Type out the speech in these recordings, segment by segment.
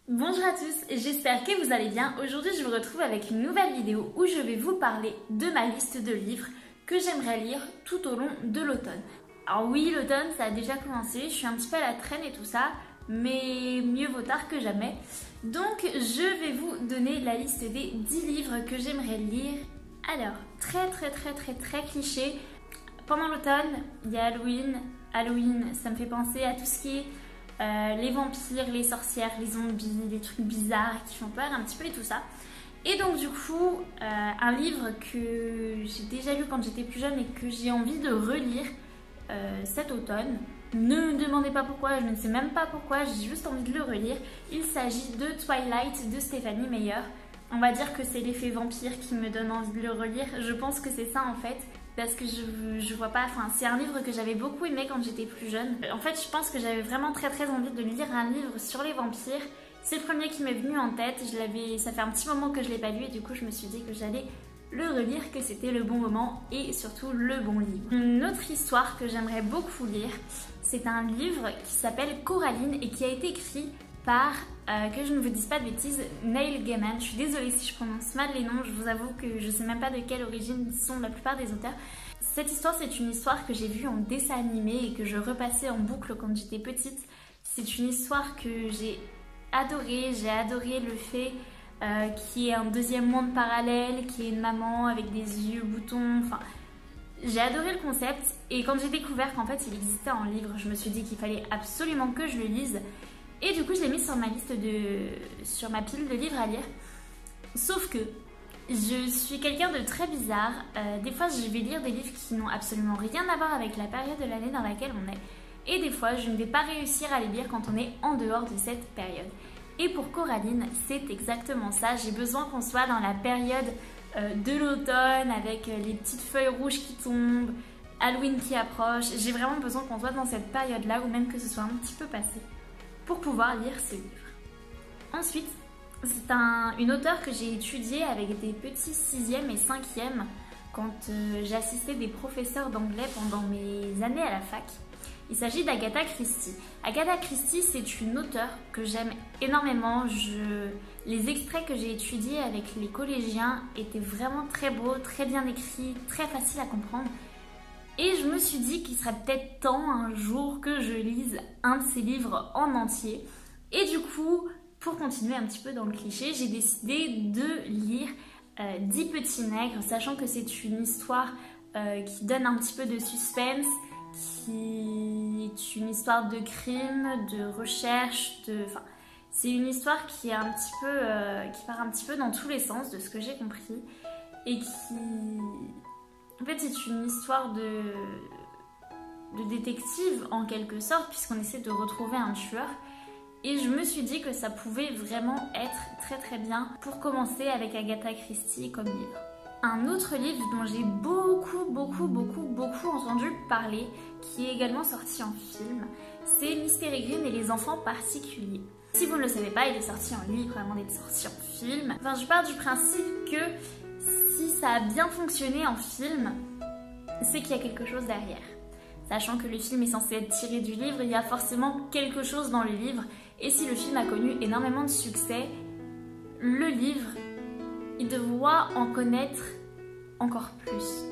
Bonjour à tous, j'espère que vous allez bien. Aujourd'hui je vous retrouve avec une nouvelle vidéo où je vais vous parler de ma liste de livres que j'aimerais lire tout au long de l'automne. Alors oui, l'automne ça a déjà commencé, je suis un petit peu à la traîne et tout ça, mais mieux vaut tard que jamais. Donc je vais vous donner la liste des 10 livres que j'aimerais lire. Alors, très cliché. Pendant l'automne, il y a Halloween. Halloween, ça me fait penser à tout ce qui est les vampires, les sorcières, les zombies, les trucs bizarres qui font peur un petit peu et tout ça. Et donc du coup, un livre que j'ai déjà lu quand j'étais plus jeune et que j'ai envie de relire cet automne. Ne me demandez pas pourquoi, je ne sais même pas pourquoi, j'ai juste envie de le relire. Il s'agit de Twilight de Stephenie Meyer. On va dire que c'est l'effet vampire qui me donne envie de le relire. Je pense que c'est ça en fait. Parce que je vois pas, enfin c'est un livre que j'avais beaucoup aimé quand j'étais plus jeune. En fait je pense que j'avais vraiment très envie de lire un livre sur les vampires. C'est le premier qui m'est venu en tête, ça fait un petit moment que je l'ai pas lu et du coup je me suis dit que j'allais le relire, que c'était le bon moment et surtout le bon livre. Une autre histoire que j'aimerais beaucoup lire, c'est un livre qui s'appelle Coraline et qui a été écrit par, que je ne vous dise pas de bêtises, Neil Gaiman. Je suis désolée si je prononce mal les noms, je vous avoue que je sais même pas de quelle origine sont la plupart des auteurs. Cette histoire, c'est une histoire que j'ai vue en dessin animé et que je repassais en boucle quand j'étais petite. C'est une histoire que j'ai adoré le fait qu'il y ait un deuxième monde parallèle, qu'il y ait une maman avec des yeux boutons, enfin... J'ai adoré le concept et quand j'ai découvert qu'en fait il existait en livre, je me suis dit qu'il fallait absolument que je le lise. Et du coup, je l'ai mis sur sur ma pile de livres à lire. Sauf que je suis quelqu'un de très bizarre. Des fois, je vais lire des livres qui n'ont absolument rien à voir avec la période de l'année dans laquelle on est. Et des fois, je ne vais pas réussir à les lire quand on est en dehors de cette période. Et pour Coraline, c'est exactement ça. J'ai besoin qu'on soit dans la période de l'automne avec les petites feuilles rouges qui tombent, Halloween qui approche. J'ai vraiment besoin qu'on soit dans cette période-là ou même que ce soit un petit peu passé pour pouvoir lire ce livre. Ensuite, c'est une auteure que j'ai étudiée avec des petits 6e et 5e quand j'assistais des professeurs d'anglais pendant mes années à la fac. Il s'agit d'Agatha Christie. Agatha Christie, c'est une auteure que j'aime énormément. Les extraits que j'ai étudiés avec les collégiens étaient vraiment très beaux, très bien écrits, très faciles à comprendre. Et je me suis dit qu'il serait peut-être temps un jour que je lise un de ces livres en entier. Et du coup, pour continuer un petit peu dans le cliché, j'ai décidé de lire 10 petits nègres, sachant que c'est une histoire qui donne un petit peu de suspense, qui est une histoire de crime, de recherche, enfin, c'est une histoire qui est qui part un petit peu dans tous les sens, de ce que j'ai compris, et qui... En fait, c'est une histoire de détective en quelque sorte, puisqu'on essaie de retrouver un tueur. Et je me suis dit que ça pouvait vraiment être très bien pour commencer avec Agatha Christie comme livre. Un autre livre dont j'ai beaucoup entendu parler, qui est également sorti en film, c'est Miss Peregrine et les enfants particuliers. Si vous ne le savez pas, il est sorti en livre avant d'être sorti en film. Enfin, je pars du principe que si ça a bien fonctionné en film, c'est qu'il y a quelque chose derrière. Sachant que le film est censé être tiré du livre, il y a forcément quelque chose dans le livre. Et si le film a connu énormément de succès, le livre, il doit en connaître encore plus.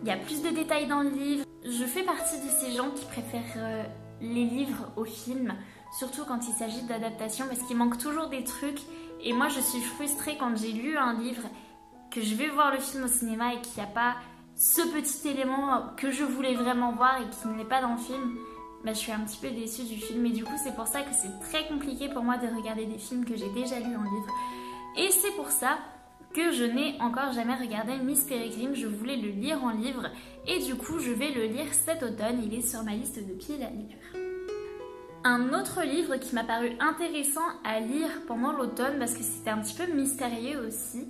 Il y a plus de détails dans le livre. Je fais partie de ces gens qui préfèrent les livres aux films, surtout quand il s'agit d'adaptation, parce qu'il manque toujours des trucs. Et moi, je suis frustrée quand j'ai lu un livre, que je vais voir le film au cinéma et qu'il n'y a pas ce petit élément que je voulais vraiment voir et qui n'est pas dans le film. Bah, je suis un petit peu déçue du film et du coup c'est pour ça que c'est très compliqué pour moi de regarder des films que j'ai déjà lus en livre. Et c'est pour ça que je n'ai encore jamais regardé Miss Peregrine. Je voulais le lire en livre et du coup je vais le lire cet automne. Il est sur ma liste de piles à lire. Un autre livre qui m'a paru intéressant à lire pendant l'automne, parce que c'était un petit peu mystérieux aussi,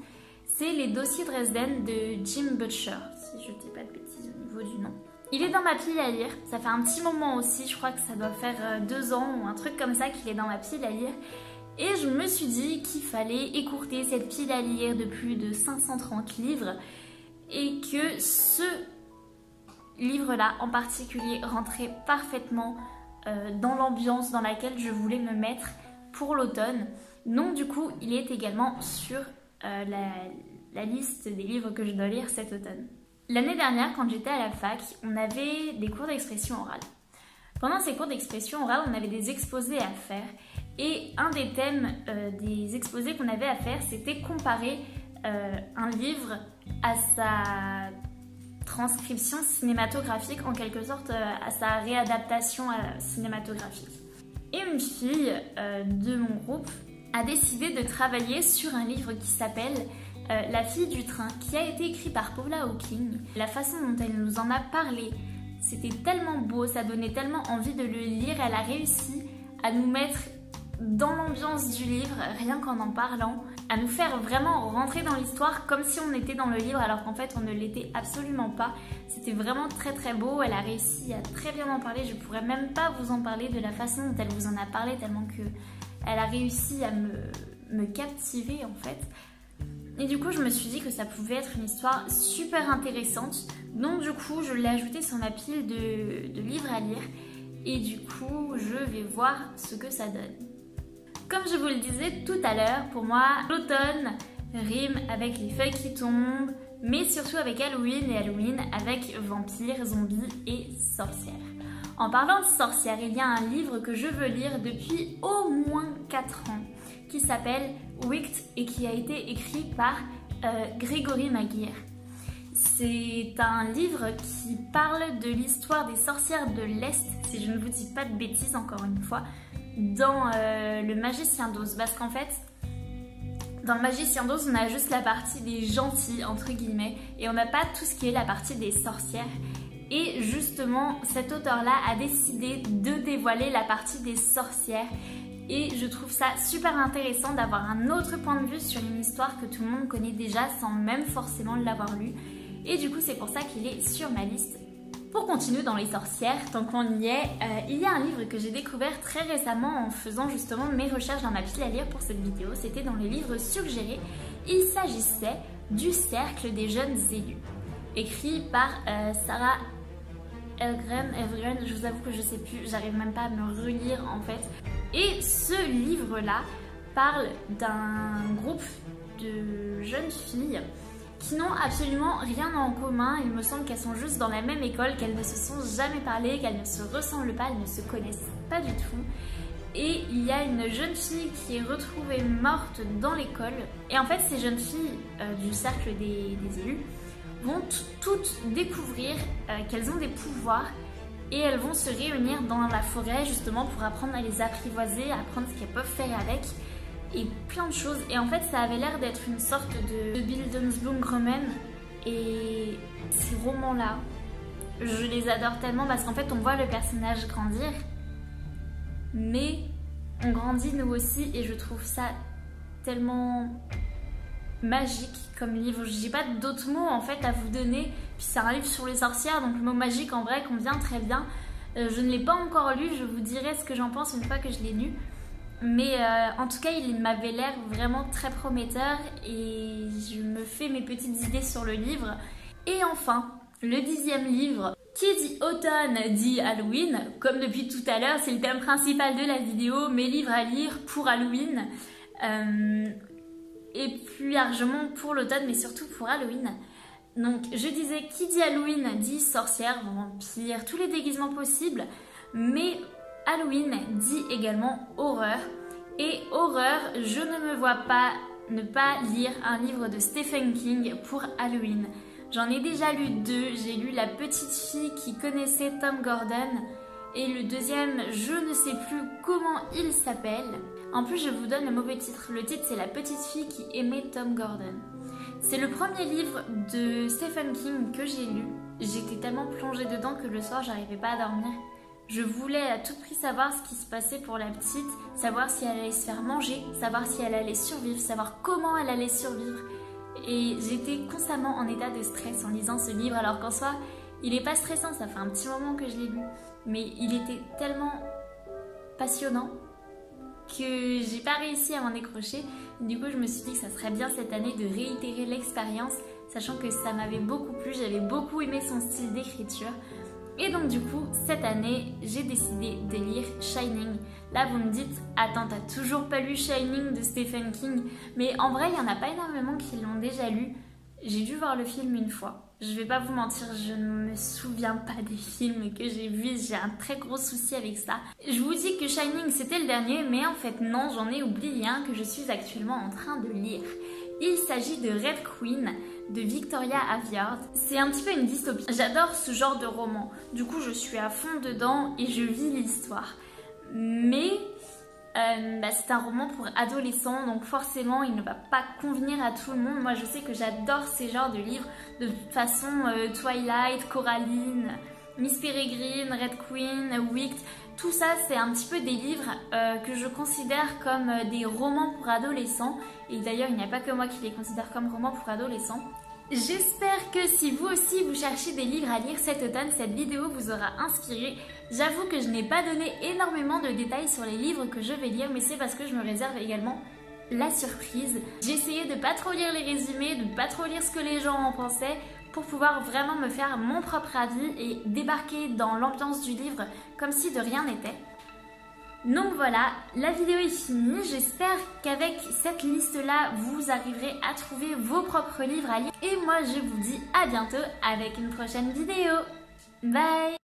c'est Les Dossiers Dresden de Jim Butcher, si je ne dis pas de bêtises au niveau du nom. Il est dans ma pile à lire, ça fait un petit moment aussi, je crois que ça doit faire 2 ans ou un truc comme ça qu'il est dans ma pile à lire. Et je me suis dit qu'il fallait écourter cette pile à lire de plus de 530 livres et que ce livre-là en particulier rentrait parfaitement dans l'ambiance dans laquelle je voulais me mettre pour l'automne. Donc du coup, il est également sur la liste des livres que je dois lire cet automne. L'année dernière, quand j'étais à la fac, on avait des cours d'expression orale. Pendant ces cours d'expression orale, on avait des exposés à faire. Et un des thèmes des exposés qu'on avait à faire, c'était comparer un livre à sa transcription cinématographique, en quelque sorte à sa réadaptation cinématographique. Et une fille de mon groupe a décidé de travailler sur un livre qui s'appelle La fille du train, qui a été écrit par Paula Hawking. La façon dont elle nous en a parlé, c'était tellement beau, ça donnait tellement envie de le lire. Elle a réussi à nous mettre dans l'ambiance du livre, rien qu'en en parlant, à nous faire vraiment rentrer dans l'histoire comme si on était dans le livre, alors qu'en fait on ne l'était absolument pas. C'était vraiment très très beau, elle a réussi à très bien en parler. Je pourrais même pas vous en parler de la façon dont elle vous en a parlé, tellement que elle a réussi à me captiver en fait. Et du coup je me suis dit que ça pouvait être une histoire super intéressante, donc du coup je l'ai ajouté sur ma pile de livres à lire, et du coup je vais voir ce que ça donne. Comme je vous le disais tout à l'heure, pour moi, l'automne rime avec les feuilles qui tombent, mais surtout avec Halloween, et Halloween avec vampires, zombies et sorcières. En parlant de sorcières, il y a un livre que je veux lire depuis au moins 4 ans, qui s'appelle Wicked et qui a été écrit par Gregory Maguire. C'est un livre qui parle de l'histoire des sorcières de l'Est, si je ne vous dis pas de bêtises encore une fois, dans le Magicien d'Oz, parce qu'en fait dans le Magicien d'Oz on a juste la partie des gentils entre guillemets et on n'a pas tout ce qui est la partie des sorcières, et justement cet auteur là a décidé de dévoiler la partie des sorcières, et je trouve ça super intéressant d'avoir un autre point de vue sur une histoire que tout le monde connaît déjà sans même forcément l'avoir lu, et du coup c'est pour ça qu'il est sur ma liste. Pour continuer dans les sorcières, tant qu'on y est, il y a un livre que j'ai découvert très récemment en faisant justement mes recherches dans ma pile à lire pour cette vidéo. C'était dans les livres suggérés. Il s'agissait du Cercle des jeunes élus, écrit par Sarah Evergren, je vous avoue que je sais plus, j'arrive même pas à me relire en fait. Et ce livre-là parle d'un groupe de jeunes filles qui n'ont absolument rien en commun. Il me semble qu'elles sont juste dans la même école, qu'elles ne se sont jamais parlé, qu'elles ne se ressemblent pas, elles ne se connaissent pas du tout. Et il y a une jeune fille qui est retrouvée morte dans l'école. Et en fait, ces jeunes filles du cercle des élus vont toutes découvrir qu'elles ont des pouvoirs, et elles vont se réunir dans la forêt justement pour apprendre à les apprivoiser, apprendre ce qu'elles peuvent faire avec, et plein de choses. Et en fait ça avait l'air d'être une sorte de Bildungsroman, et ces romans là je les adore tellement parce qu'en fait on voit le personnage grandir, mais on grandit nous aussi, et je trouve ça tellement magique comme livre. Je n'ai pas d'autres mots en fait à vous donner, puis c'est un livre sur les sorcières, donc le mot magique en vrai convient très bien. Je ne l'ai pas encore lu, je vous dirai ce que j'en pense une fois que je l'ai lu. Mais en tout cas, il m'avait l'air vraiment très prometteur, et je me fais mes petites idées sur le livre. Et enfin, le 10e livre. Qui dit automne dit Halloween. Comme depuis tout à l'heure, c'est le thème principal de la vidéo, mes livres à lire pour Halloween. Et plus largement pour l'automne, mais surtout pour Halloween. Donc je disais, qui dit Halloween dit sorcière, vampire, tous les déguisements possibles. Mais Halloween dit également horreur, et horreur, je ne me vois pas ne pas lire un livre de Stephen King pour Halloween. J'en ai déjà lu 2, j'ai lu La petite fille qui connaissait Tom Gordon, et le deuxième, je ne sais plus comment il s'appelle. En plus je vous donne le mauvais titre, le titre c'est La petite fille qui aimait Tom Gordon. C'est le premier livre de Stephen King que j'ai lu. J'étais tellement plongée dedans que le soir j'arrivais pas à dormir. Je voulais à tout prix savoir ce qui se passait pour la petite, savoir si elle allait se faire manger, savoir si elle allait survivre, savoir comment elle allait survivre. Et j'étais constamment en état de stress en lisant ce livre, alors qu'en soi, il n'est pas stressant, ça fait un petit moment que je l'ai lu. Mais il était tellement passionnant que j'ai pas réussi à m'en décrocher. Du coup, je me suis dit que ça serait bien cette année de réitérer l'expérience, sachant que ça m'avait beaucoup plu, j'avais beaucoup aimé son style d'écriture. Et donc du coup, cette année, j'ai décidé de lire Shining. Là, vous me dites, attends, t'as toujours pas lu Shining de Stephen King? Mais en vrai, il y en a pas énormément qui l'ont déjà lu. J'ai dû voir le film une fois. Je vais pas vous mentir, je ne me souviens pas des films que j'ai vus, j'ai un très gros souci avec ça. Je vous dis que Shining c'était le dernier, mais en fait non, j'en ai oublié un que je suis actuellement en train de lire. Il s'agit de Red Queen de Victoria Aveyard. C'est un petit peu une dystopie. J'adore ce genre de roman, du coup je suis à fond dedans et je vis l'histoire. Mais c'est un roman pour adolescents, donc forcément il ne va pas convenir à tout le monde. Moi je sais que j'adore ces genres de livres, de toute façon Twilight, Coraline, Miss Peregrine, Red Queen, Wicked, tout ça c'est un petit peu des livres que je considère comme des romans pour adolescents. Et d'ailleurs il n'y a pas que moi qui les considère comme romans pour adolescents. J'espère que si vous aussi vous cherchez des livres à lire cet automne, cette vidéo vous aura inspiré. J'avoue que je n'ai pas donné énormément de détails sur les livres que je vais lire, mais c'est parce que je me réserve également la surprise. J'ai essayé de pas trop lire les résumés, de pas trop lire ce que les gens en pensaient, pour pouvoir vraiment me faire mon propre avis et débarquer dans l'ambiance du livre comme si de rien n'était. Donc voilà, la vidéo est finie. J'espère qu'avec cette liste-là, vous arriverez à trouver vos propres livres à lire. Et moi, je vous dis à bientôt avec une prochaine vidéo. Bye!